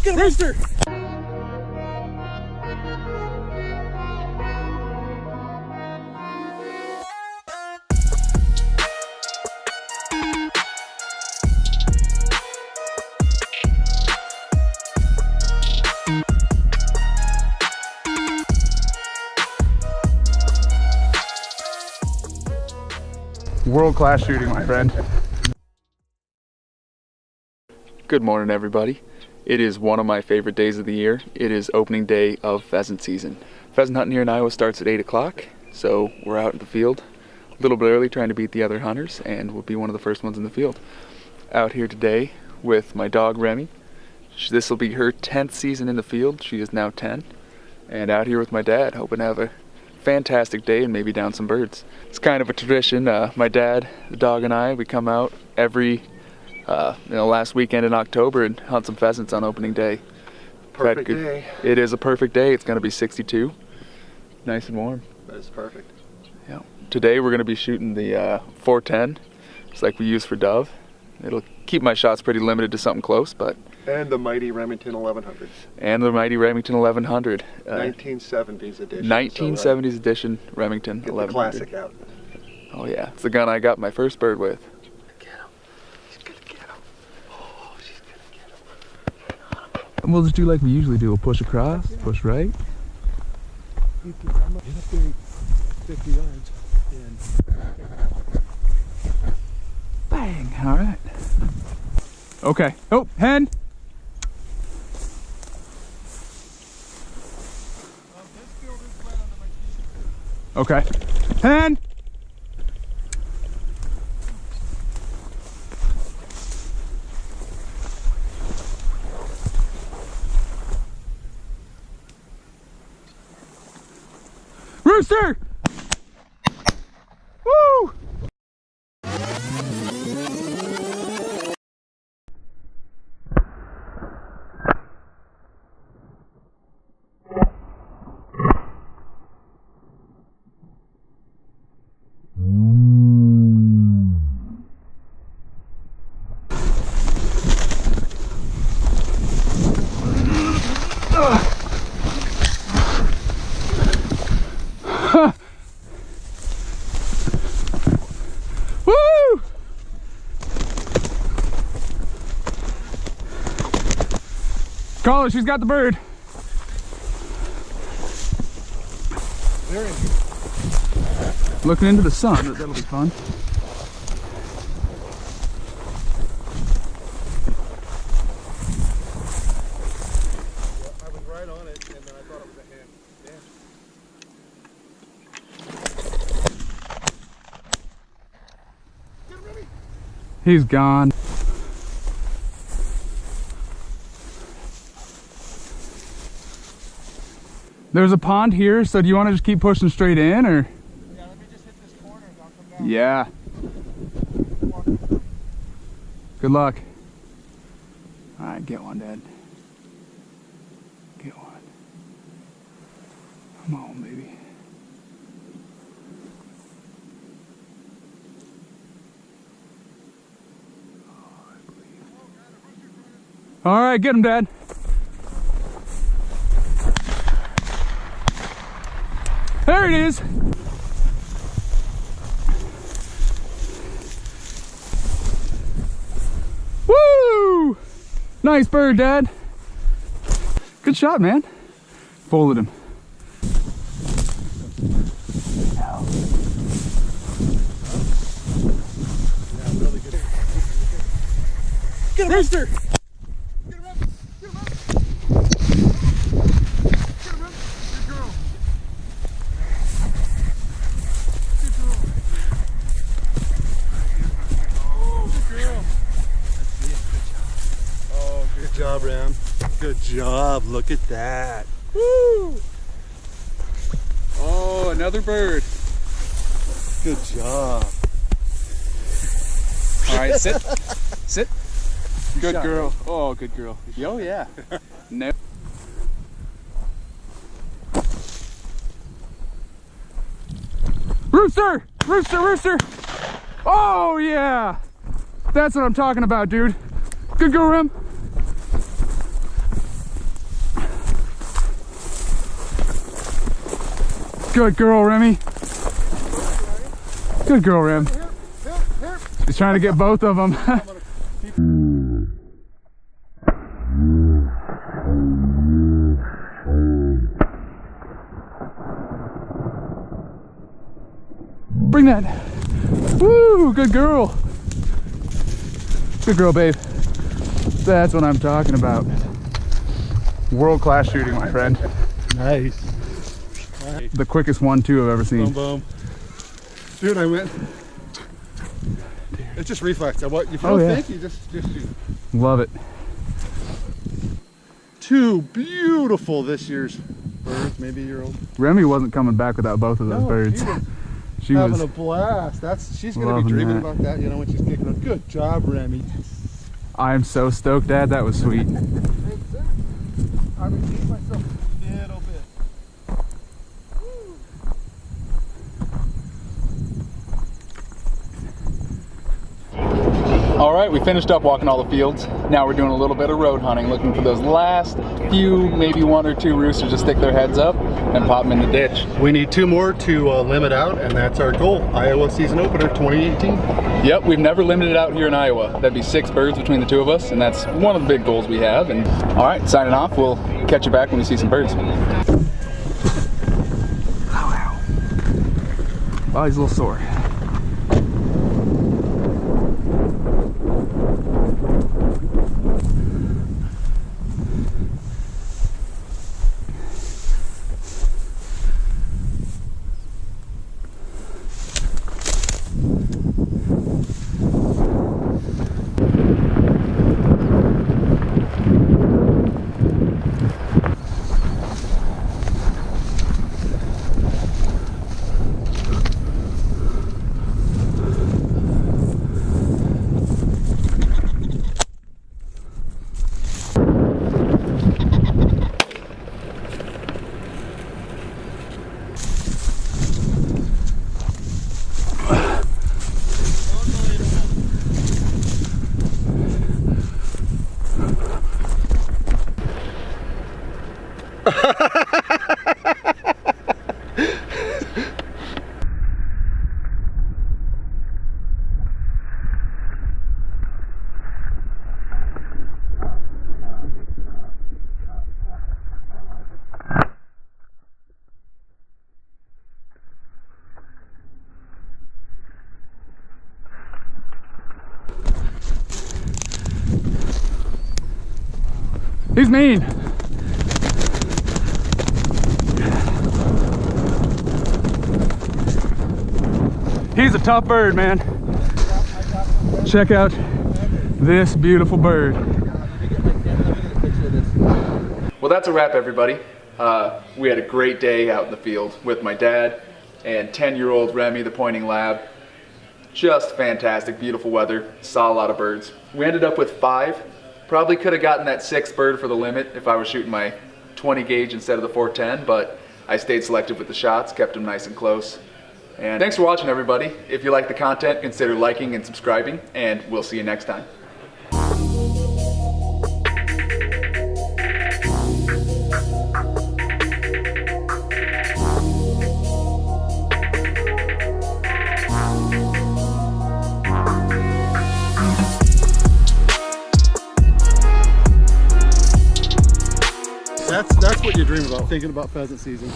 Get a rooster! World-class shooting, my friend. Good morning, everybody. It is one of my favorite days of the year. It is opening day of pheasant season. Pheasant hunting here in Iowa starts at 8 o'clock, so we're out in the field a little bit early trying to beat the other hunters, and we'll be one of the first ones in the field. Out here today with my dog Remy. This will be her 10th season in the field. She is now 10. And out here with my dad, hoping to have a fantastic day and maybe down some birds. It's kind of a tradition. My dad, the dog, and I, we come out every last weekend in October and hunt some pheasants on opening day. Perfect day. It is a perfect day. It's going to be 62. Nice and warm. That is perfect. Yeah. Today we're going to be shooting the 410. It's like we use for dove. It'll keep my shots pretty limited to something close, but. And the mighty Remington 1100. And the mighty Remington 1100. 1970s edition. 1970s edition Remington 1100. Get the classic out. Oh yeah, it's the gun I got my first bird with. Get him. She's gonna get him. Oh, she's gonna get him. And we'll just do like we usually do. We'll push across, push right. Get up there 50 yards. Bang, all right. Okay, oh, hen. Okay, hen. Rooster! Woo! Woo! Call her, she's got the bird. They're in here. Looking into the sun, that'll be fun. I was right on it, and then I thought it was a hen. Damn. Get him, Remy. He's gone. There's a pond here, so do you want to just keep pushing straight in, or? Yeah, let me just hit this corner and I'll come down. Yeah. Good luck. All right, get one, Dad. Get one. Come on, baby. All right, get him, Dad. There it is. Woo! Nice bird, Dad. Good shot, man. Folded him. Get him, rooster! Good job, Ram. Good job. Look at that. Woo! Oh, another bird. Good job. All right, sit. Sit. Good shot, girl. Oh, good girl. Oh, yeah. No. Rooster! Rooster, rooster! Oh, yeah! That's what I'm talking about, dude. Good girl, Rim. Good girl, Remy. Good girl, Rem. He's trying to get both of them. Bring that. Woo, good girl. Good girl, babe. That's what I'm talking about. World-class shooting, my friend. Nice. The quickest 1-2 I've ever seen. Boom, boom. Dude, I went. It's just reflex. If you don't think, you just shoot. Love it. Two beautiful this year's birds, maybe a year old. Remy wasn't coming back without both of those birds. She having was a blast. She's gonna be dreaming about that, you know, when she's kicking up. Good job, Remy. I am so stoked, Dad. That was sweet. Thanks, sir. I repeat myself a little bit. All right, we finished up walking all the fields. Now we're doing a little bit of road hunting, looking for those last few, maybe 1 or 2 roosters to stick their heads up and pop them in the ditch. We need 2 more to limit out, and that's our goal. Iowa season opener 2018. Yep, we've never limited out here in Iowa. That'd be 6 birds between the 2 of us, and that's one of the big goals we have. And all right, signing off. We'll catch you back when we see some birds. Oh, he's a little sore. He's mean. He's a tough bird, man. Check out this beautiful bird. Well, that's a wrap, everybody. We had a great day out in the field with my dad and 10-year-old Remy, the pointing lab. Just fantastic, beautiful weather. Saw a lot of birds. We ended up with 5. Probably could have gotten that 6th bird for the limit if I was shooting my 20 gauge instead of the 410, but I stayed selective with the shots, kept them nice and close. And thanks for watching, everybody. If you like the content, consider liking and subscribing, and we'll see you next time. That's what you dream about, thinking about pheasant season.